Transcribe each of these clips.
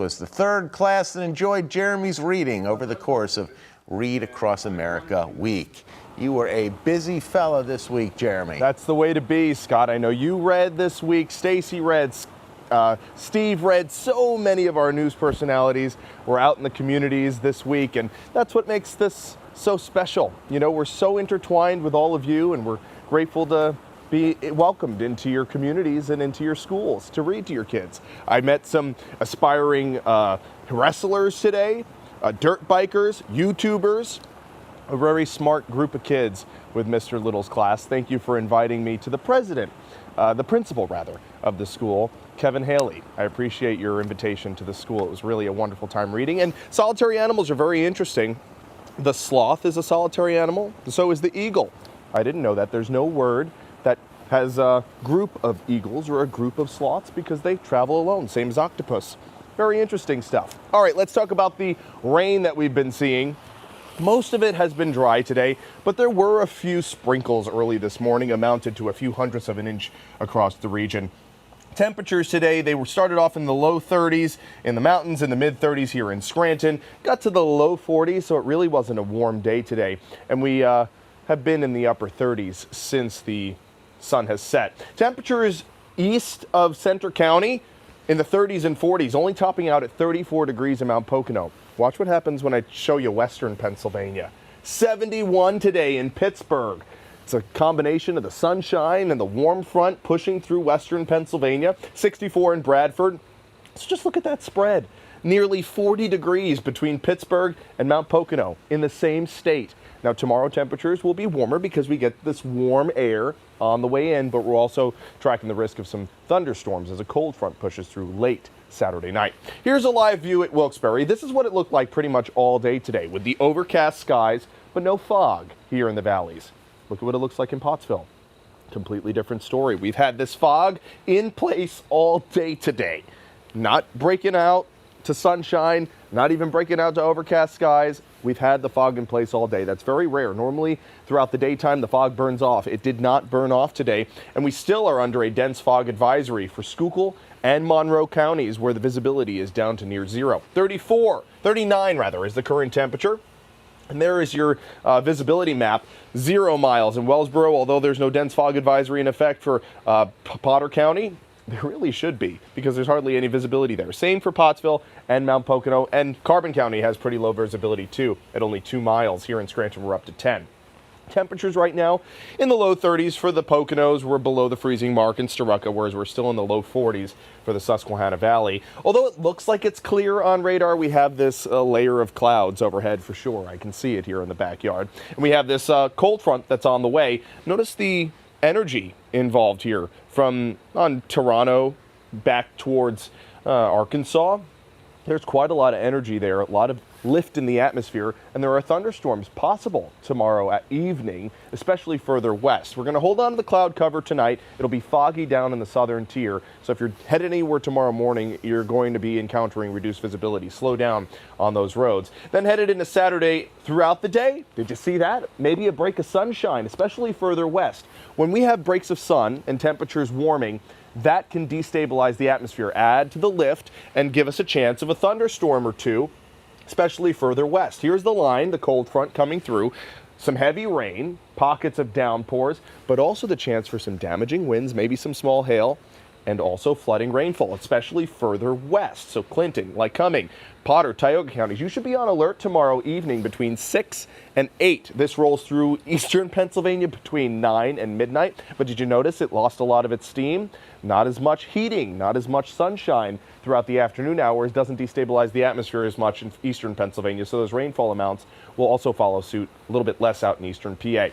was the third class that enjoyed Jeremy's reading over the course of Read Across America week. You were a busy fella this week, Jeremy. That's the way to be, Scott. I know you read this week. Stacy read. Steve read. So many of our news personalities were out in the communities this week, and that's what makes this so special. You know, we're so intertwined with all of you, and we're grateful to be welcomed into your communities and into your schools to read to your kids. I met some aspiring wrestlers today, dirt bikers, YouTubers, a very smart group of kids with Mr. Little's class. Thank you for inviting me to the principal of the school, Kevin Haley. I appreciate your invitation to the school. It was really a wonderful time reading. And solitary animals are very interesting. The sloth is a solitary animal, so is the eagle. I didn't know that. There's no word that has a group of eagles or a group of sloths because they travel alone, same as octopus. Very interesting stuff. All right, let's talk about the rain that we've been seeing. Most of it has been dry today, but there were a few sprinkles early this morning, amounted to a few hundredths of an inch across the region. Temperatures today, they were started off in the low 30s in the mountains, in the mid 30s here in Scranton, got to the low 40s, so it really wasn't a warm day today. And we have been in the upper 30s since the sun has set. Temperatures east of Center County in the 30s and 40s, only topping out at 34 degrees in Mount Pocono. Watch what happens when I show you western Pennsylvania. 71 today in Pittsburgh. It's a combination of the sunshine and the warm front pushing through western Pennsylvania. 64 in Bradford. So just look at that spread. Nearly 40 degrees between Pittsburgh and Mount Pocono in the same state. Now tomorrow temperatures will be warmer because we get this warm air on the way in, but we're also tracking the risk of some thunderstorms as a cold front pushes through late Saturday night. Here's a live view at Wilkes-Barre. This is what it looked like pretty much all day today with the overcast skies, but no fog here in the valleys. Look at what it looks like in Pottsville. Completely different story. We've had this fog in place all day today. Not breaking out to sunshine, not even breaking out to overcast skies. We've had the fog in place all day. That's very rare. Normally, throughout the daytime, the fog burns off. It did not burn off today, and we still are under a dense fog advisory for Schuylkill and Monroe counties, where the visibility is down to near zero. 39 is the current temperature. And there is your visibility map. 0 miles in Wellsboro, although there's no dense fog advisory in effect for Potter County. There really should be, because there's hardly any visibility there. Same for Pottsville and Mount Pocono, and Carbon County has pretty low visibility too, at only 2 miles. Here in Scranton, we're up to 10. Temperatures right now in the low 30s for the Poconos. We're below the freezing mark in Sturruca, whereas we're still in the low 40s for the Susquehanna Valley. Although it looks like it's clear on radar, we have this layer of clouds overhead for sure. I can see it here in the backyard. And we have this cold front that's on the way. Notice the energy involved here from on Toronto back towards Arkansas. There's quite a lot of energy there, a lot of lift in the atmosphere, and there are thunderstorms possible tomorrow at evening, especially further west. We're going to hold on to the cloud cover tonight. It'll be foggy down in the southern tier, so if you're headed anywhere tomorrow morning, you're going to be encountering reduced visibility. Slow down on those roads. Then headed into Saturday throughout the day. Did you see that? Maybe a break of sunshine, especially further west. When we have breaks of sun and temperatures warming, that can destabilize the atmosphere, add to the lift, and give us a chance of a thunderstorm or two, especially further west. Here's the line, the cold front coming through. Some heavy rain, pockets of downpours, but also the chance for some damaging winds, maybe some small hail, and also flooding rainfall, especially further west. So Clinton, Lycoming, Potter, Tioga counties, you should be on alert tomorrow evening between 6 and 8. This rolls through eastern Pennsylvania between 9 and midnight. But did you notice it lost a lot of its steam? Not as much heating, not as much sunshine throughout the afternoon hours. Doesn't destabilize the atmosphere as much in eastern Pennsylvania. So those rainfall amounts will also follow suit, a little bit less out in eastern PA.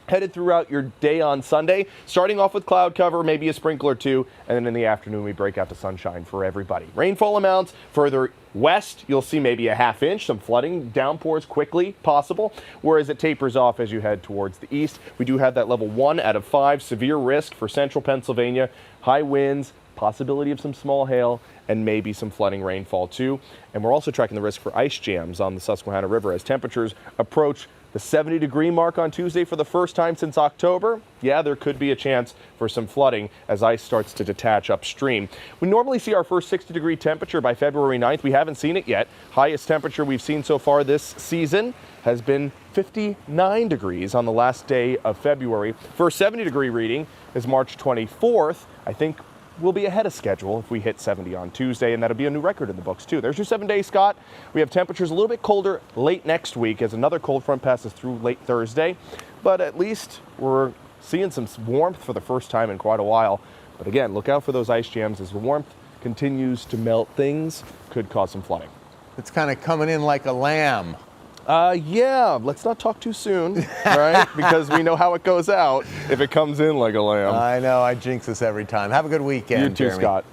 Headed throughout your day on Sunday, starting off with cloud cover, maybe a sprinkle or two, and then in the afternoon we break out to sunshine for everybody. Rainfall amounts further west, you'll see maybe a ½ inch, some flooding, downpours quickly possible, whereas it tapers off as you head towards the east. We do have that level 1 out of 5 severe risk for central Pennsylvania, high winds, possibility of some small hail, and maybe some flooding rainfall too. And we're also tracking the risk for ice jams on the Susquehanna River as temperatures approach the 70-degree mark on Tuesday for the first time since October. Yeah, there could be a chance for some flooding as ice starts to detach upstream. We normally see our first 60-degree temperature by February 9th. We haven't seen it yet. Highest temperature we've seen so far this season has been 59 degrees on the last day of February. First 70-degree reading is March 24th. I think we'll be ahead of schedule if we hit 70 on Tuesday, and that'll be a new record in the books too. There's your 7 days, Scott. We have temperatures a little bit colder late next week as another cold front passes through late Thursday, but at least we're seeing some warmth for the first time in quite a while. But again, look out for those ice jams as the warmth continues to melt things. Could cause some flooding. It's kind of coming in like a lamb. Yeah, let's not talk too soon, right? Because we know how it goes out if it comes in like a lamb. I know, I jinx this every time. Have a good weekend, You too, Jeremy. Scott.